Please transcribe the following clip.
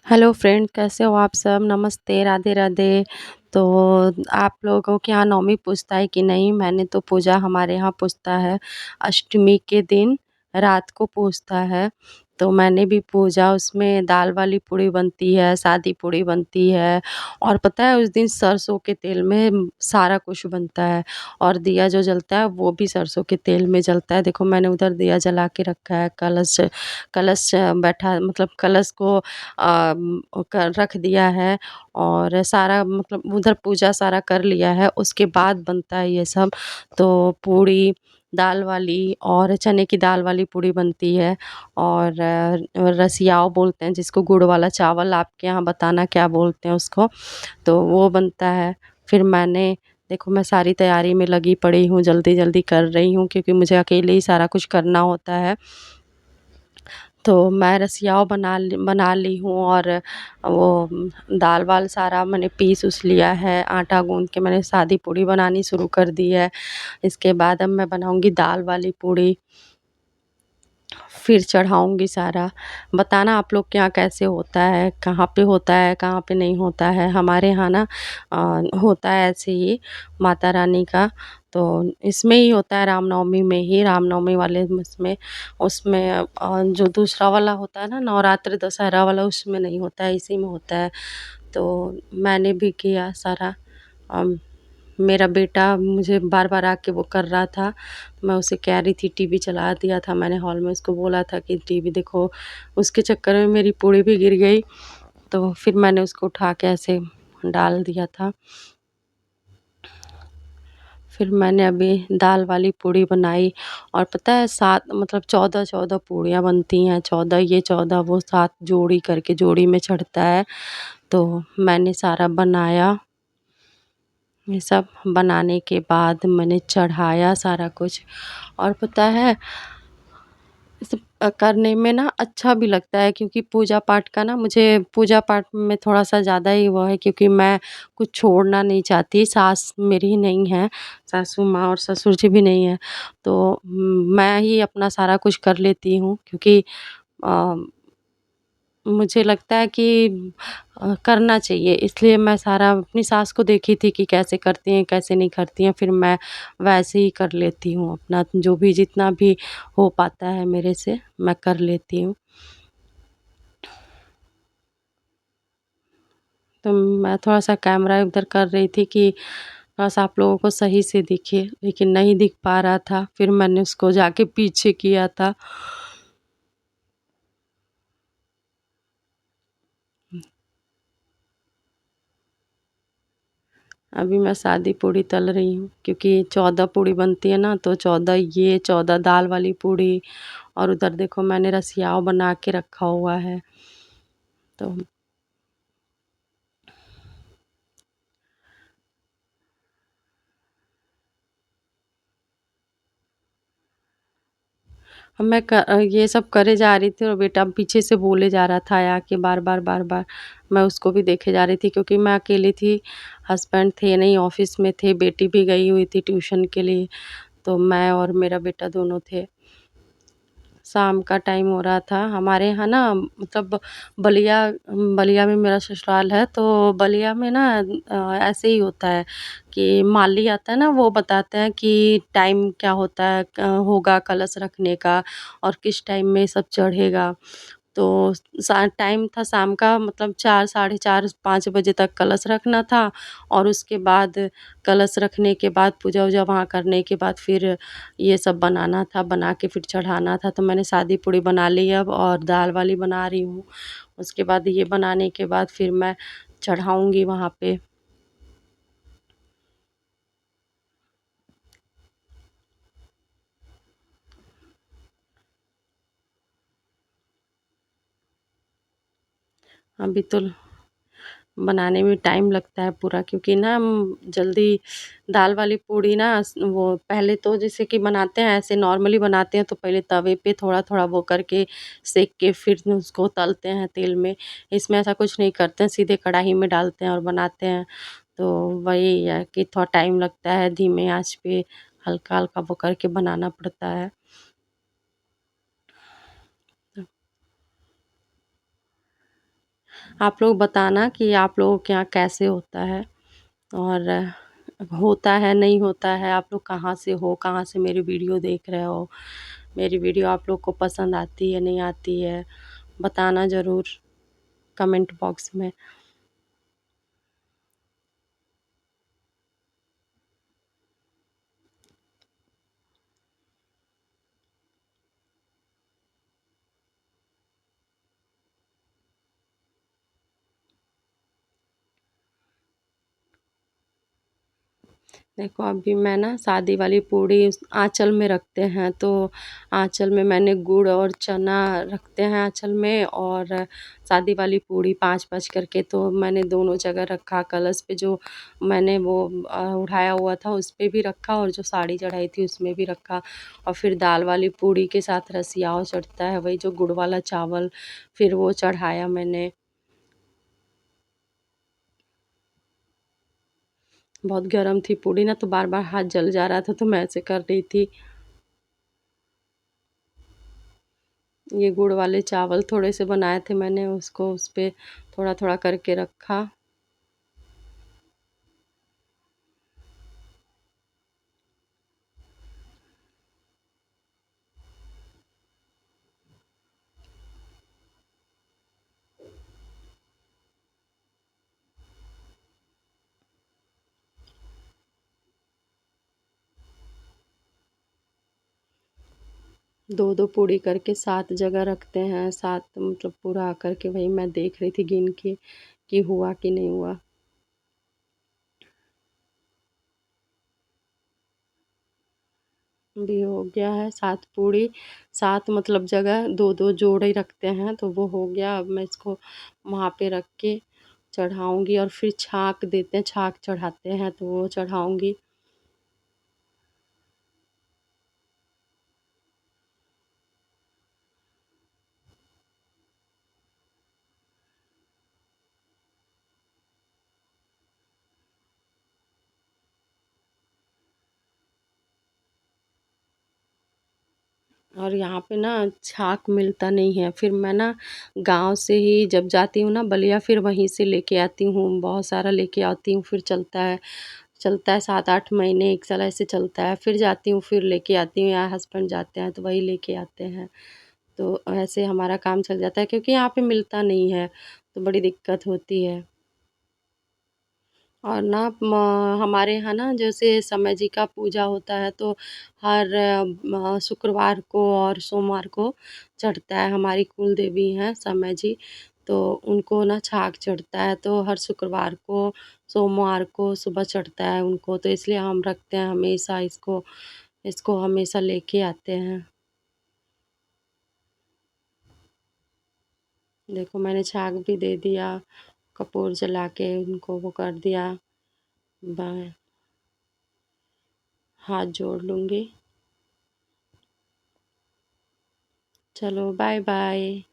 Hello friend, कैसे हो आप सब? नमस्ते, राधे राधे। तो आप लोगों के यहाँ नवमी पूजता है कि नहीं? मैंने तो पूजा, हमारे यहाँ पूजता है। अष्टमी के दिन रात को पूजता है। तो मैंने भी पूजा, उसमें दाल वाली पूड़ी बनती है, सादी पूड़ी बनती है। और पता है, उस दिन सरसों के तेल में सारा कुछ बनता है। और दिया जो जलता है वो भी सरसों के तेल में जलता है। देखो, मैंने उधर दिया जला के रखा है। कलश कलश बैठा, मतलब कलश को रख दिया है। और सारा, मतलब उधर पूजा सारा कर लिया है, उसके बाद बनता है ये सब। तो पूड़ी दाल वाली और चने की दाल वाली पूड़ी बनती है। और रसियाव बोलते हैं जिसको, गुड़ वाला चावल, आपके यहाँ बताना क्या बोलते हैं उसको। तो वो बनता है। फिर मैंने, देखो मैं सारी तैयारी में लगी पड़ी हूँ, जल्दी जल्दी कर रही हूँ क्योंकि मुझे अकेले ही सारा कुछ करना होता है। तो मैं रसियाव बना ली हूँ। और वो दाल वाल सारा मैंने पीस उस लिया है, आटा गूंद के मैंने सादी पूड़ी बनानी शुरू कर दी है। इसके बाद अब मैं बनाऊंगी दाल वाली पूड़ी, फिर चढ़ाऊंगी सारा। बताना आप लोग के यहाँ कैसे होता है, कहाँ पे होता है, कहाँ पे नहीं होता है। हमारे यहाँ ना होता है ऐसे ही, माता रानी का। तो इसमें ही होता है, रामनवमी में ही, रामनवमी वाले उसमें। उसमें जो दूसरा वाला होता है ना, नवरात्रि दशहरा वाला, उसमें नहीं होता है, इसी में होता है। तो मैंने भी किया सारा। अम, मेरा बेटा मुझे बार बार आके वो कर रहा था। मैं उसे कह रही थी, टीवी चला दिया था मैंने हॉल में, उसको बोला था कि टीवी देखो। उसके चक्कर में मेरी पूड़ी भी गिर गई। तो फिर मैंने उसको उठा के ऐसे डाल दिया था। फिर मैंने अभी दाल वाली पूड़ी बनाई। और पता है, 7, मतलब 14 पूड़ियाँ बनती हैं। 14 ये, 14 वो, 7 जोड़ी करके जोड़ी में चढ़ता है। तो मैंने सारा बनाया। ये सब बनाने के बाद मैंने चढ़ाया सारा कुछ। और पता है, सब करने में ना अच्छा भी लगता है, क्योंकि पूजा पाठ का ना, मुझे पूजा पाठ में थोड़ा सा ज़्यादा ही वो है, क्योंकि मैं कुछ छोड़ना नहीं चाहती। सास मेरी नहीं है, सासू माँ और ससुर जी भी नहीं है। तो मैं ही अपना सारा कुछ कर लेती हूँ, क्योंकि अ, मुझे लगता है कि करना चाहिए। इसलिए मैं सारा अपनी सास को देखी थी कि कैसे करती हैं, कैसे नहीं करती हैं, फिर मैं वैसे ही कर लेती हूँ। अपना जो भी, जितना भी हो पाता है मेरे से, मैं कर लेती हूँ। तो मैं थोड़ा-सा कैमरा इधर कर रही थी कि थोड़ा-सा आप लोगों को सही से दिखे, लेकिन नहीं दिख पा रहा था। फिर मैंने उसको जाके पीछे किया था। अभी मैं सादी पूड़ी तल रही हूँ, क्योंकि 14 पूड़ी बनती है ना, तो 14 ये, 14 दाल वाली पूड़ी। और उधर देखो, मैंने रसियाव बना के रखा हुआ है। तो अब मैं ये सब करे जा रही थी, और बेटा पीछे से बोले जा रहा था आके बार बार बार बार। मैं उसको भी देखे जा रही थी, क्योंकि मैं अकेली थी, हस्बैंड थे नहीं, ऑफिस में थे, बेटी भी गई हुई थी ट्यूशन के लिए। तो मैं और मेरा बेटा दोनों थे। शाम का टाइम हो रहा था हमारे यहाँ ना, मतलब बलिया, बलिया में मेरा ससुराल है। तो बलिया में ना ऐसे ही होता है कि माली आता है ना, वो बताते हैं कि टाइम क्या होता है, होगा कलश रखने का, और किस टाइम में सब चढ़ेगा। तो टाइम था शाम का, मतलब 4, साढ़े 4, 5 बजे तक कलश रखना था। और उसके बाद कलश रखने के बाद पूजा वूजा वहाँ करने के बाद फिर ये सब बनाना था, बना के फिर चढ़ाना था। तो मैंने सादी पूड़ी बना ली अब, और दाल वाली बना रही हूँ। उसके बाद ये बनाने के बाद फिर मैं चढ़ाऊँगी वहाँ पे। अभी तो बनाने में टाइम लगता है पूरा, क्योंकि ना हम जल्दी, दाल वाली पूड़ी ना, वो पहले तो जैसे कि बनाते हैं ऐसे नॉर्मली बनाते हैं, तो पहले तवे पे थोड़ा थोड़ा वो करके सेक के फिर उसको तलते हैं तेल में। इसमें ऐसा कुछ नहीं करते हैं, सीधे कढ़ाई में डालते हैं और बनाते हैं। तो वही है कि थोड़ा टाइम लगता है, धीमे आंच पे हल्का हल्का वो करके बनाना पड़ता है। आप लोग बताना कि आप लोगों के यहाँ कैसे होता है और होता है नहीं होता है, आप लोग कहाँ से हो, कहाँ से मेरी वीडियो देख रहे हो, मेरी वीडियो आप लोग को पसंद आती है नहीं आती है, बताना ज़रूर कमेंट बॉक्स में। देखो अभी मैं ना शादी वाली पूड़ी उस आँचल में रखते हैं, तो आँचल में मैंने गुड़ और चना रखते हैं आँचल में, और शादी वाली पूड़ी 5-5 करके तो मैंने दोनों जगह रखा। कलश पे जो मैंने वो उठाया हुआ था उस पे भी रखा, और जो साड़ी चढ़ाई थी उसमें भी रखा। और फिर दाल वाली पूड़ी के साथ रसियाव चढ़ता है, वही जो गुड़ वाला चावल, फिर वो चढ़ाया मैंने। बहुत गरम थी पूड़ी ना, तो बार-बार हाथ जल जा रहा था, तो मैं ऐसे कर रही थी। ये गुड़ वाले चावल थोड़े से बनाए थे मैंने, उसको उस पे थोड़ा-थोड़ा करके रखा। दो-दो पूड़ी करके 7 जगह रखते हैं, 7 मतलब पूरा आकर के वही मैं देख रही थी गिन के कि हुआ कि नहीं हुआ। भी हो गया है 7 पूड़ी, 7 मतलब जगह 2-2 जोड़े रखते हैं, तो वो हो गया। अब मैं इसको वहाँ पे रख के चढ़ाऊँगी, और फिर छाक देते हैं, छाक चढ़ाते हैं तो वो चढ़ाऊँगी। और यहाँ पे ना छाछ मिलता नहीं है, फिर मैं ना गाँव से ही जब जाती हूँ ना बलिया, फिर वहीं से लेके आती हूँ, बहुत सारा लेके आती हूँ, फिर चलता है 7-8 महीने 1 साल ऐसे चलता है, फिर जाती हूँ, फिर लेके आती हूँ, या हस्बैंड जाते हैं तो वही लेके आते हैं। तो ऐसे हमारा काम चल जाता है, क्योंकि यहाँ पे मिलता नहीं है, तो बड़ी दिक्कत होती है। और ना हमारे यहाँ ना जैसे समय जी का पूजा होता है, तो हर शुक्रवार को और सोमवार को चढ़ता है। हमारी कुल देवी हैं समय जी, तो उनको ना छाछ चढ़ता है, तो हर शुक्रवार को सोमवार को सुबह चढ़ता है उनको, तो इसलिए हम रखते हैं हमेशा इसको, इसको हमेशा लेके आते हैं। देखो मैंने छाछ भी दे दिया, कपूर जला के उनको वो कर दिया। बाय, हाथ जोड़ लूँगी। चलो बाय बाय।